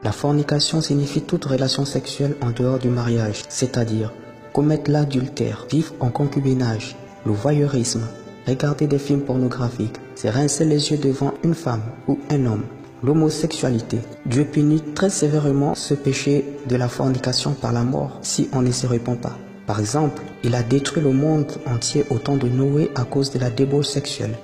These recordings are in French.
La fornication signifie toute relation sexuelle en dehors du mariage, c'est-à-dire commettre l'adultère, vivre en concubinage, le voyeurisme, regarder des films pornographiques, se rincer les yeux devant une femme ou un homme. L'homosexualité. Dieu punit très sévèrement ce péché de la fornication par la mort si on ne se répand pas. Par exemple, il a détruit le monde entier au temps de Noé à cause de la débauche sexuelle,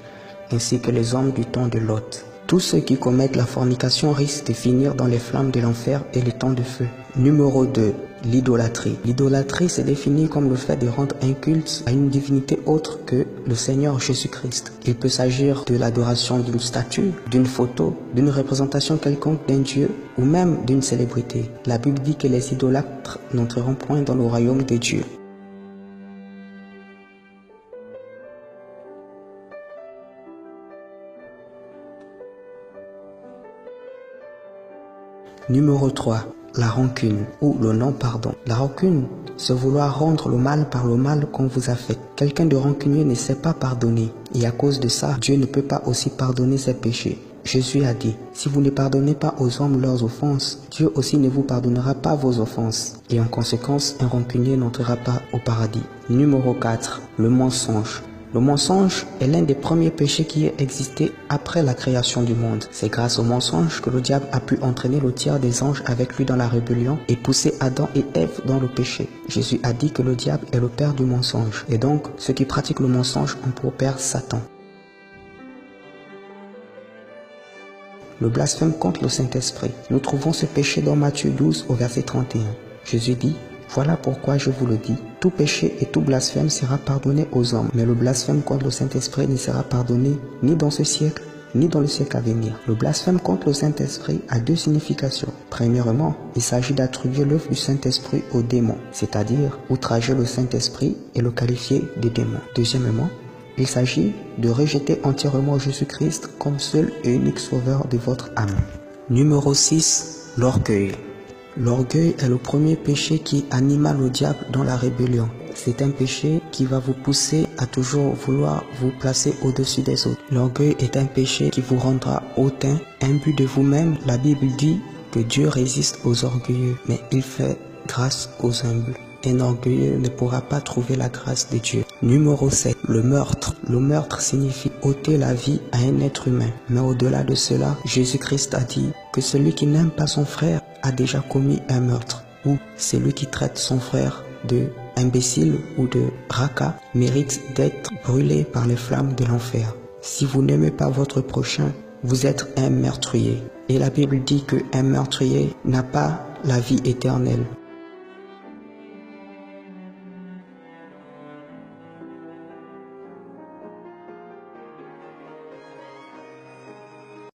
ainsi que les hommes du temps de Lot. Tous ceux qui commettent la fornication risquent de finir dans les flammes de l'enfer et les temps de feu. Numéro 2. L'idolâtrie. L'idolâtrie se définit comme le fait de rendre un culte à une divinité autre que le Seigneur Jésus-Christ. Il peut s'agir de l'adoration d'une statue, d'une photo, d'une représentation quelconque d'un dieu ou même d'une célébrité. La Bible dit que les idolâtres n'entreront point dans le royaume de Dieu. Numéro 3. La rancune ou le non-pardon. La rancune, c'est vouloir rendre le mal par le mal qu'on vous a fait. Quelqu'un de rancunier ne sait pas pardonner. Et à cause de ça, Dieu ne peut pas aussi pardonner ses péchés. Jésus a dit, si vous ne pardonnez pas aux hommes leurs offenses, Dieu aussi ne vous pardonnera pas vos offenses. Et en conséquence, un rancunier n'entrera pas au paradis. Numéro 4. Le mensonge. Le mensonge est l'un des premiers péchés qui ait existé après la création du monde. C'est grâce au mensonge que le diable a pu entraîner le tiers des anges avec lui dans la rébellion et pousser Adam et Ève dans le péché. Jésus a dit que le diable est le père du mensonge. Et donc, ceux qui pratiquent le mensonge ont pour père Satan. Le blasphème contre le Saint-Esprit. Nous trouvons ce péché dans Matthieu 12 au verset 31. Jésus dit, voilà pourquoi je vous le dis, tout péché et tout blasphème sera pardonné aux hommes, mais le blasphème contre le Saint-Esprit ne sera pardonné ni dans ce siècle, ni dans le siècle à venir. Le blasphème contre le Saint-Esprit a deux significations. Premièrement, il s'agit d'attribuer l'œuvre du Saint-Esprit aux démons, c'est-à-dire outrager le Saint-Esprit et le qualifier de démon. Deuxièmement, il s'agit de rejeter entièrement Jésus-Christ comme seul et unique sauveur de votre âme. Numéro 6. L'orgueil. L'orgueil est le premier péché qui anima le diable dans la rébellion. C'est un péché qui va vous pousser à toujours vouloir vous placer au-dessus des autres. L'orgueil est un péché qui vous rendra hautain, imbu de vous-même. La Bible dit que Dieu résiste aux orgueilleux, mais il fait grâce aux humbles. Un orgueilleux ne pourra pas trouver la grâce de Dieu. Numéro 7. Le meurtre. Le meurtre signifie ôter la vie à un être humain. Mais au-delà de cela, Jésus-Christ a dit que celui qui n'aime pas son frère a déjà commis un meurtre. Ou celui qui traite son frère de imbécile ou de raca mérite d'être brûlé par les flammes de l'enfer. Si vous n'aimez pas votre prochain, vous êtes un meurtrier. Et la Bible dit qu'un meurtrier n'a pas la vie éternelle.